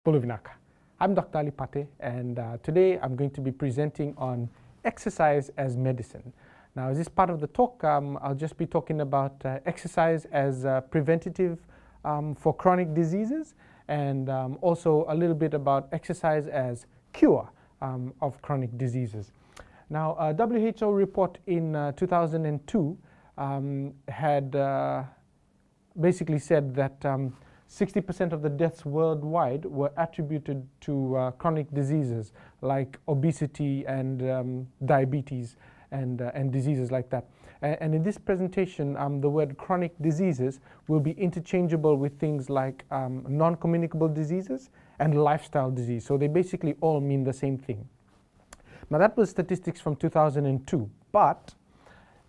Buluvinaka. I'm Dr. Alipate, and today I'm going to be presenting on exercise as medicine. Now, as this part of the talk, I'll just be talking about exercise as preventative for chronic diseases, and also a little bit about exercise as cure of chronic diseases. Now, a WHO report in 2002 had basically said that 60% of the deaths worldwide were attributed to chronic diseases like obesity and diabetes and diseases like that. And in this presentation, the word chronic diseases will be interchangeable with things like non-communicable diseases and lifestyle disease. So they basically all mean the same thing. Now that was statistics from 2002, but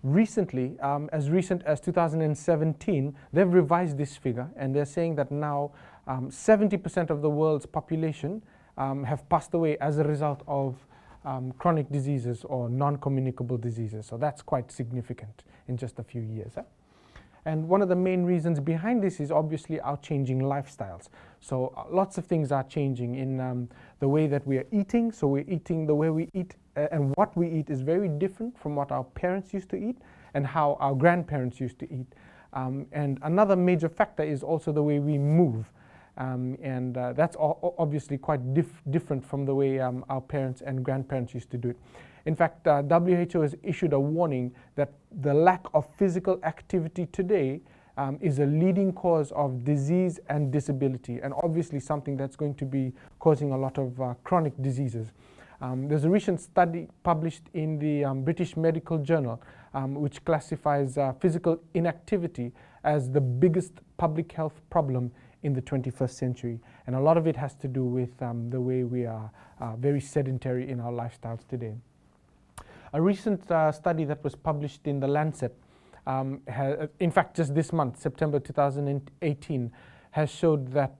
recently, as recent as 2017, they've revised this figure, and they're saying that now 70% of the world's population have passed away as a result of chronic diseases or non-communicable diseases. So that's quite significant in just a few years. And one of the main reasons behind this is obviously our changing lifestyles. So lots of things are changing in the way that we are eating. So we're eating the way we eat, and what we eat is very different from what our parents used to eat and how our grandparents used to eat. And another major factor is also the way we move. And that's obviously quite different from the way our parents and grandparents used to do it. In fact, WHO has issued a warning that the lack of physical activity today is a leading cause of disease and disability, and obviously something that's going to be causing a lot of chronic diseases. There's a recent study published in the British Medical Journal which classifies physical inactivity as the biggest public health problem in the 21st century. And a lot of it has to do with the way we are very sedentary in our lifestyles today. A recent study that was published in The Lancet, in fact just this month, September 2018, has showed that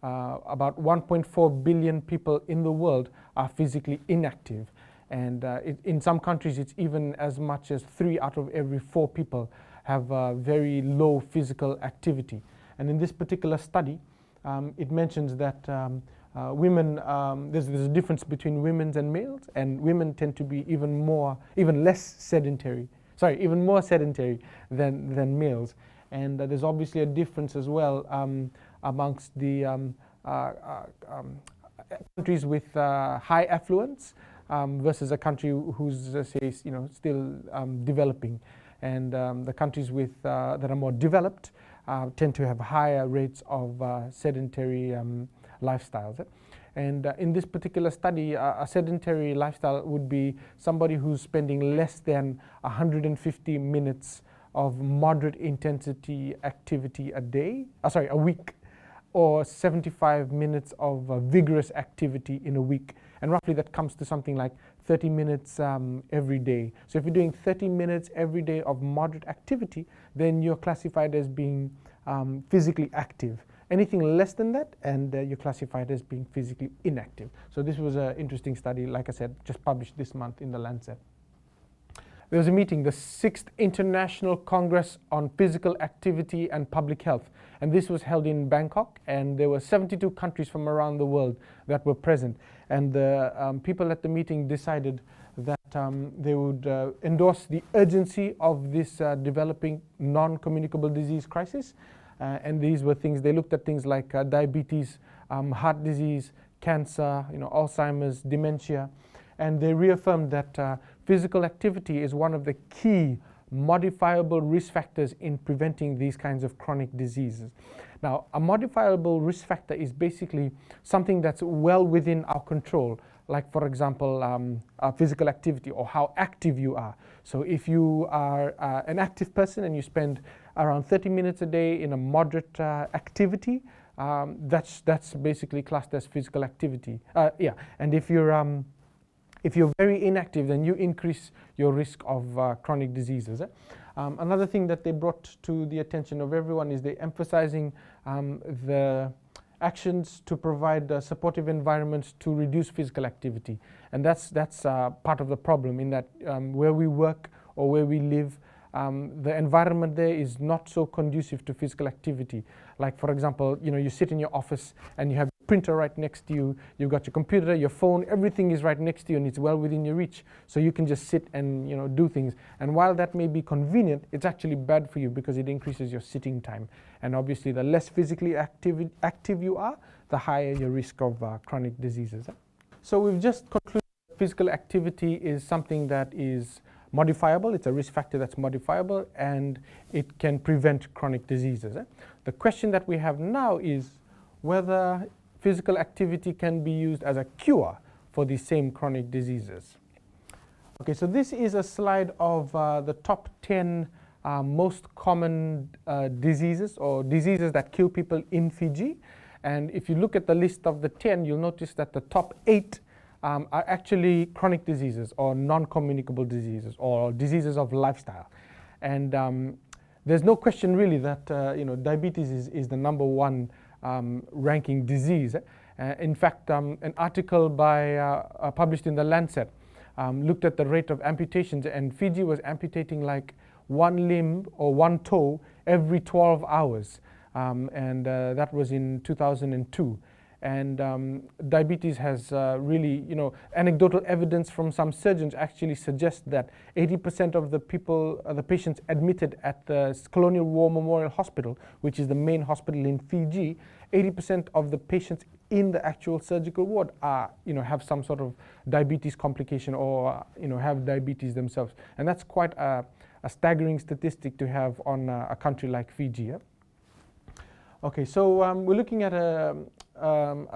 about 1.4 billion people in the world are physically inactive. And in some countries it's even as much as 3 out of every 4 people have very low physical activity. And in this particular study, it mentions that women, there's a difference between women and males, and women tend to be even more sedentary than males. And there's obviously a difference as well amongst the countries with high affluence versus a country who's still developing. And the countries with that are more developed tend to have higher rates of sedentary lifestyles. And in this particular study, a sedentary lifestyle would be somebody who's spending less than 150 minutes of moderate intensity activity a week, or 75 minutes of vigorous activity in a week. And roughly that comes to something like 30 minutes every day. So if you're doing 30 minutes every day of moderate activity, then you're classified as being physically active. Anything less than that, and you're classified as being physically inactive. So this was an interesting study, like I said, just published this month in The Lancet. There was a meeting, the 6th International Congress on Physical Activity and Public Health. And this was held in Bangkok, and there were 72 countries from around the world that were present. And the people at the meeting decided that they would endorse the urgency of this developing non-communicable disease crisis. And these were things, they looked at things like diabetes, heart disease, cancer, Alzheimer's, dementia. And they reaffirmed that physical activity is one of the key modifiable risk factors in preventing these kinds of chronic diseases. Now, a modifiable risk factor is basically something that's well within our control, like, for example, physical activity or how active you are. So if you are an active person and you spend around 30 minutes a day in a moderate activity, that's basically classed as physical activity. And if you're very inactive, then you increase your risk of chronic diseases. Another thing that they brought to the attention of everyone is they emphasizing the actions to provide supportive environments to reduce physical activity. And that's part of the problem, in that where we work or where we live, the environment there is not so conducive to physical activity. Like, for example, you sit in your office and you have printer right next to you, you've got your computer, your phone, everything is right next to you and it's well within your reach. So you can just sit and do things. And while that may be convenient, it's actually bad for you because it increases your sitting time. And obviously the less physically active you are, the higher your risk of chronic diseases. So we've just concluded that physical activity is something that is modifiable. It's a risk factor that's modifiable and it can prevent chronic diseases. The question that we have now is whether physical activity can be used as a cure for these same chronic diseases. Okay, so this is a slide of the top 10 most common diseases or diseases that kill people in Fiji. And if you look at the list of the 10, you'll notice that the top 8 are actually chronic diseases or non-communicable diseases or diseases of lifestyle. And there's no question really that diabetes is the number one ranking disease. In fact, an article published in the Lancet looked at the rate of amputations, and Fiji was amputating like one limb or one toe every 12 hours. That was in 2002. And diabetes has really, anecdotal evidence from some surgeons actually suggest that 80% of the patients admitted at the Colonial War Memorial Hospital, which is the main hospital in Fiji, 80% of the patients in the actual surgical ward are, have some sort of diabetes complication or, have diabetes themselves. And that's quite a staggering statistic to have on a country like Fiji. Yeah? Okay, so we're looking at a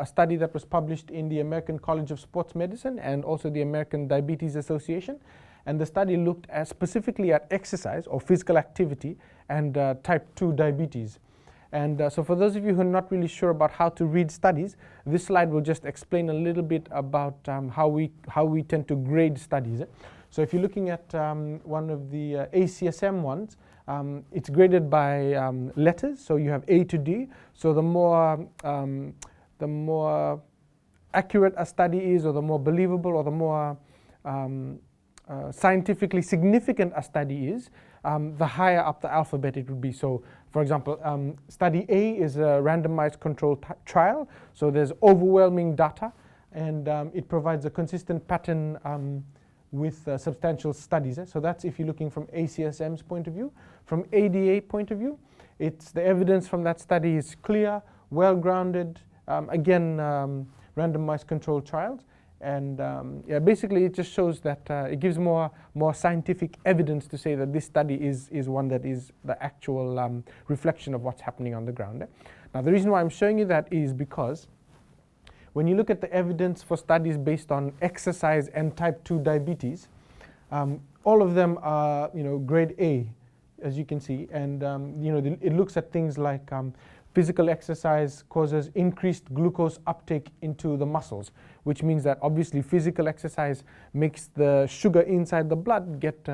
study that was published in the American College of Sports Medicine and also the American Diabetes Association. And the study looked specifically at exercise or physical activity and type 2 diabetes. And so for those of you who are not really sure about how to read studies, this slide will just explain a little bit about how we tend to grade studies. So if you're looking at one of the ACSM ones, it's graded by letters, so you have A to D. So the more accurate a study is, or the more believable, or the more scientifically significant a study is, the higher up the alphabet it would be. So, for example, study A is a randomized controlled trial. So there's overwhelming data, and it provides a consistent pattern with substantial studies. So that's if you're looking from ACSM's point of view. From ADA point of view, it's the evidence from that study is clear, well-grounded, randomized controlled trials. And basically it just shows that it gives more scientific evidence to say that this study is one that is the actual reflection of what's happening on the ground. Now the reason why I'm showing you that is because when you look at the evidence for studies based on exercise and type 2 diabetes, all of them are grade A, as you can see, and it looks at things like physical exercise causes increased glucose uptake into the muscles, which means that obviously physical exercise makes the sugar inside the blood get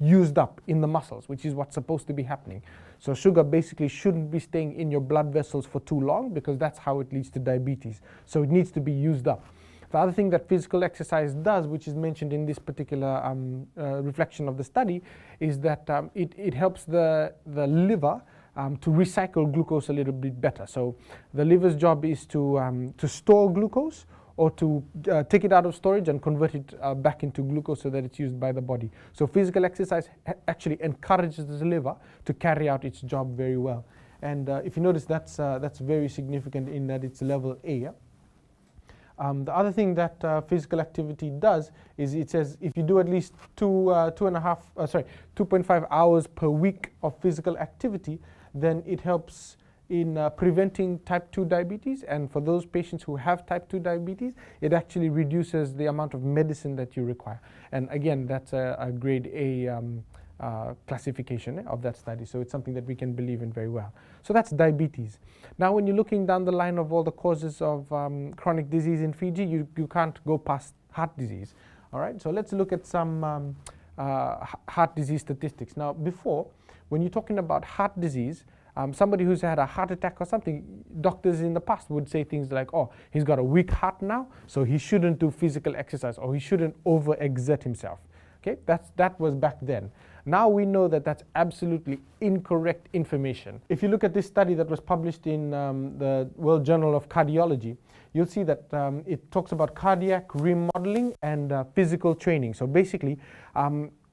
used up in the muscles, which is what's supposed to be happening. So sugar basically shouldn't be staying in your blood vessels for too long, because that's how it leads to diabetes. So it needs to be used up. The other thing that physical exercise does, which is mentioned in this particular reflection of the study, is that it helps the liver to recycle glucose a little bit better. So the liver's job is to store glucose, or to take it out of storage and convert it back into glucose so that it's used by the body. So physical exercise actually encourages the liver to carry out its job very well. And if you notice, that's very significant in that it's level A. Yeah? The other thing that physical activity does is it says if you do at least 2.5 hours per week of physical activity, then it helps in preventing type 2 diabetes. And for those patients who have type 2 diabetes, it actually reduces the amount of medicine that you require. And again, that's a grade A classification of that study. So it's something that we can believe in very well. So that's diabetes. Now, when you're looking down the line of all the causes of chronic disease in Fiji, you can't go past heart disease. All right, so let's look at some heart disease statistics. Now, before, when you're talking about heart disease, somebody who's had a heart attack or something, doctors in the past would say things like, oh, he's got a weak heart now, so he shouldn't do physical exercise, or he shouldn't overexert himself. Okay, that was back then. Now we know that that's absolutely incorrect information. If you look at this study that was published in the World Journal of Cardiology, you'll see that it talks about cardiac remodeling and physical training. So basically,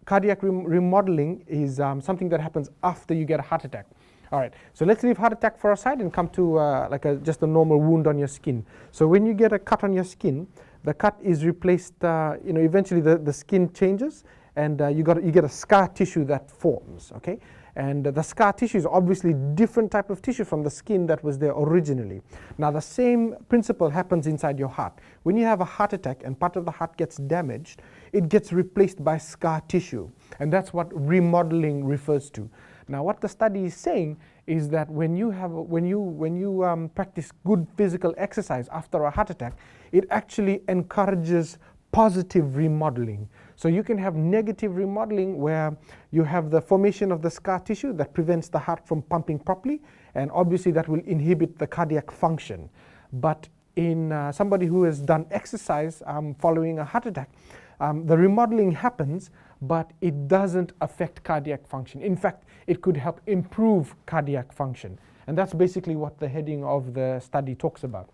cardiac remodeling is something that happens after you get a heart attack. All right, so let's leave heart attack for a side and come to just a normal wound on your skin. So when you get a cut on your skin, the cut is replaced, eventually the skin changes, and you get a scar tissue that forms, okay? And the scar tissue is obviously different type of tissue from the skin that was there originally. Now the same principle happens inside your heart. When you have a heart attack and part of the heart gets damaged, it gets replaced by scar tissue. And that's what remodeling refers to. Now what the study is saying is that when you practice good physical exercise after a heart attack, it actually encourages positive remodeling. So you can have negative remodeling where you have the formation of the scar tissue that prevents the heart from pumping properly, and obviously that will inhibit the cardiac function. But in somebody who has done exercise following a heart attack, the remodeling happens, but it doesn't affect cardiac function. In fact, it could help improve cardiac function. And that's basically what the heading of the study talks about.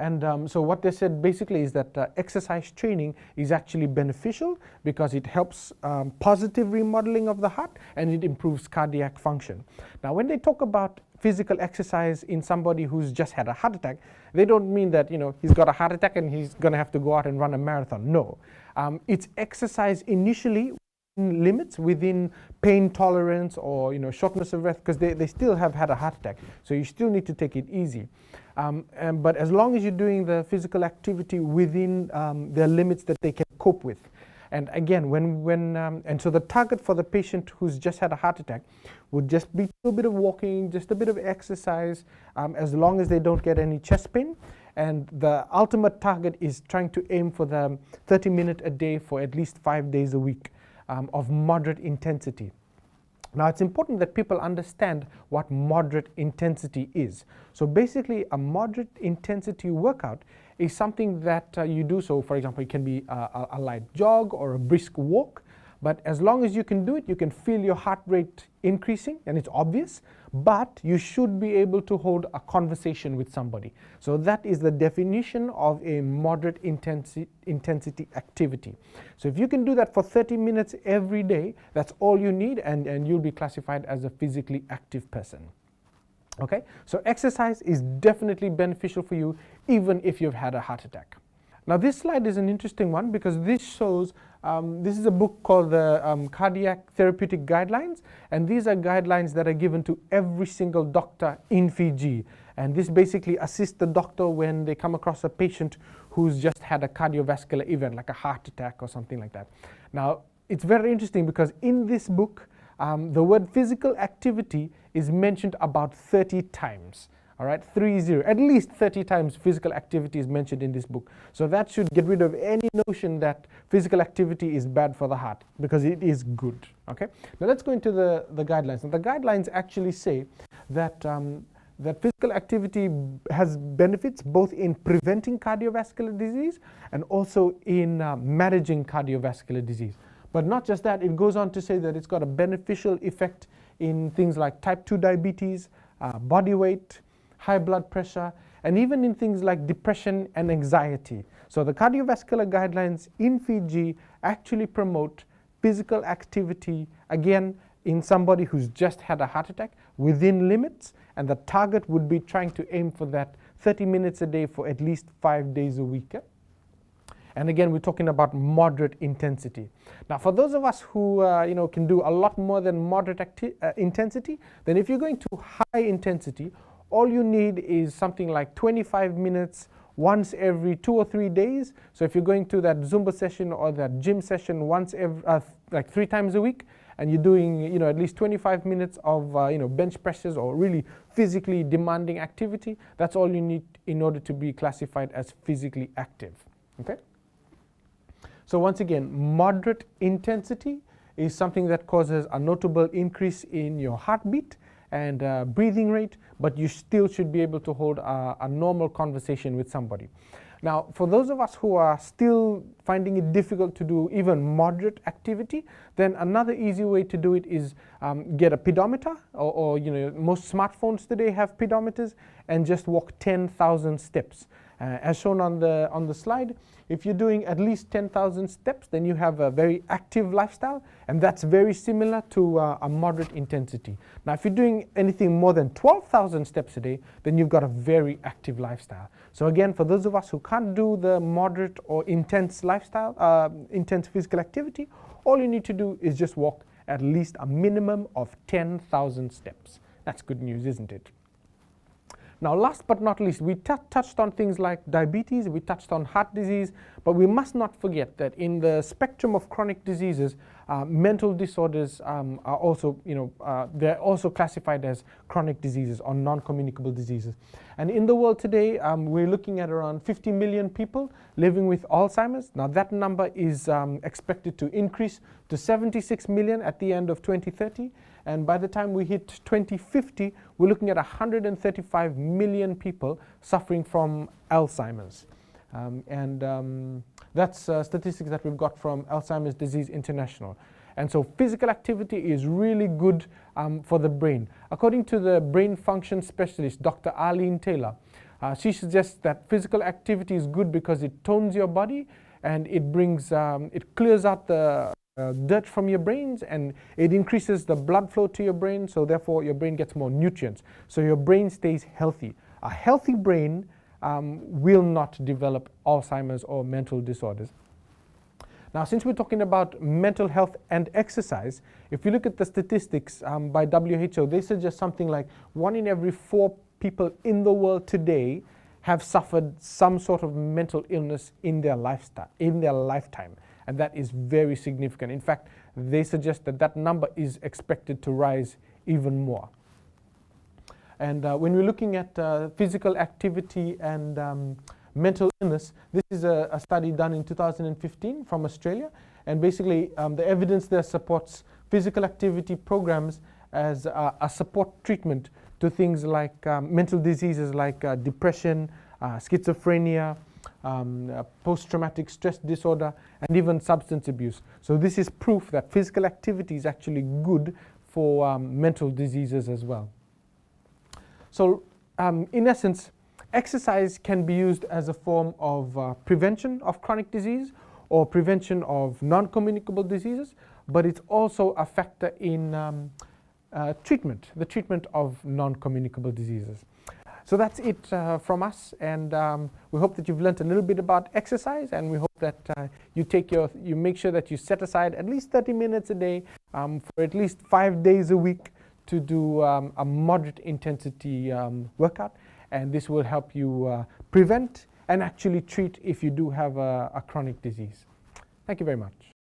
And so what they said basically is that exercise training is actually beneficial because it helps positive remodeling of the heart, and it improves cardiac function. Now when they talk about physical exercise in somebody who's just had a heart attack, they don't mean that he's got a heart attack and he's going to have to go out and run a marathon. No, it's exercise initially limits within pain tolerance or shortness of breath, because they still have had a heart attack, so you still need to take it easy. But as long as you're doing the physical activity within their limits that they can cope with. And again, and so the target for the patient who's just had a heart attack would just be a little bit of walking, just a bit of exercise, as long as they don't get any chest pain. And the ultimate target is trying to aim for the 30 minutes a day for at least 5 days a week of moderate intensity. Now it's important that people understand what moderate intensity is. So basically a moderate intensity workout is something that you do. So for example, it can be a light jog or a brisk walk, but as long as you can do it, you can feel your heart rate increasing, and it's obvious, but you should be able to hold a conversation with somebody. So that is the definition of a moderate intensity activity. So if you can do that for 30 minutes every day, that's all you need, and you'll be classified as a physically active person. Okay, so exercise is definitely beneficial for you even if you've had a heart attack. Now this slide is an interesting one because this shows, this is a book called the Cardiac Therapeutic Guidelines, and these are guidelines that are given to every single doctor in Fiji. And this basically assists the doctor when they come across a patient who's just had a cardiovascular event, like a heart attack or something like that. Now it's very interesting because in this book, the word physical activity is mentioned about 30 times. All right, 30, at least 30 times physical activity is mentioned in this book. So that should get rid of any notion that physical activity is bad for the heart, because it is good. Okay, now let's go into the guidelines. And the guidelines actually say that that physical activity has benefits both in preventing cardiovascular disease and also in managing cardiovascular disease. But not just that, it goes on to say that it's got a beneficial effect in things like type 2 diabetes, body weight, high blood pressure, and even in things like depression and anxiety. So the cardiovascular guidelines in Fiji actually promote physical activity, again, in somebody who's just had a heart attack within limits, and the target would be trying to aim for that 30 minutes a day for at least 5 days a week. And again, we're talking about moderate intensity. Now, for those of us who can do a lot more than moderate intensity, then if you're going to high intensity, all you need is something like 25 minutes once every 2 or 3 days. So if you're going to that Zumba session or that gym session once every, like 3 times a week, and you're doing at least 25 minutes of bench presses or really physically demanding activity, that's all you need in order to be classified as physically active. Okay? So once again, moderate intensity is something that causes a notable increase in your heartbeat and breathing rate, but you still should be able to hold a normal conversation with somebody. Now, for those of us who are still finding it difficult to do even moderate activity, then another easy way to do it is get a pedometer, or most smartphones today have pedometers, and just walk 10,000 steps. As shown on the slide, if you're doing at least 10,000 steps, then you have a very active lifestyle, and that's very similar to a moderate intensity. Now, if you're doing anything more than 12,000 steps a day, then you've got a very active lifestyle. So again, for those of us who can't do the moderate or intense lifestyle, intense physical activity, all you need to do is just walk at least a minimum of 10,000 steps. That's good news, isn't it? Now, last but not least, we touched on things like diabetes, we touched on heart disease, but we must not forget that in the spectrum of chronic diseases, mental disorders are also, they're also classified as chronic diseases or non-communicable diseases. And in the world today, we're looking at around 50 million people living with Alzheimer's. Now, that number is expected to increase to 76 million at the end of 2030. And by the time we hit 2050, we're looking at 135 million people suffering from Alzheimer's. That's statistics that we've got from Alzheimer's Disease International. And so physical activity is really good for the brain. According to the brain function specialist, Dr. Arlene Taylor, she suggests that physical activity is good because it tones your body, and it brings, it clears out the dirt from your brains, and it increases the blood flow to your brain, so therefore your brain gets more nutrients, so your brain stays healthy. A healthy brain will not develop Alzheimer's or mental disorders. Now, since we're talking about mental health and exercise, if you look at the statistics by WHO, they suggest something like 1 in every 4 people in the world today have suffered some sort of mental illness in their lifetime. And that is very significant. In fact, they suggest that that number is expected to rise even more. And when we're looking at physical activity and mental illness, this is a study done in 2015 from Australia. And basically, the evidence there supports physical activity programs as a support treatment to things like mental diseases like depression, schizophrenia, post-traumatic stress disorder, and even substance abuse. So this is proof that physical activity is actually good for mental diseases as well. So in essence, exercise can be used as a form of prevention of chronic disease or prevention of non-communicable diseases, but it's also a factor in the treatment of non-communicable diseases. So that's it from us, and we hope that you've learned a little bit about exercise, and we hope that you make sure that you set aside at least 30 minutes a day for at least 5 days a week to do a moderate intensity workout, and this will help you prevent and actually treat if you do have a chronic disease. Thank you very much.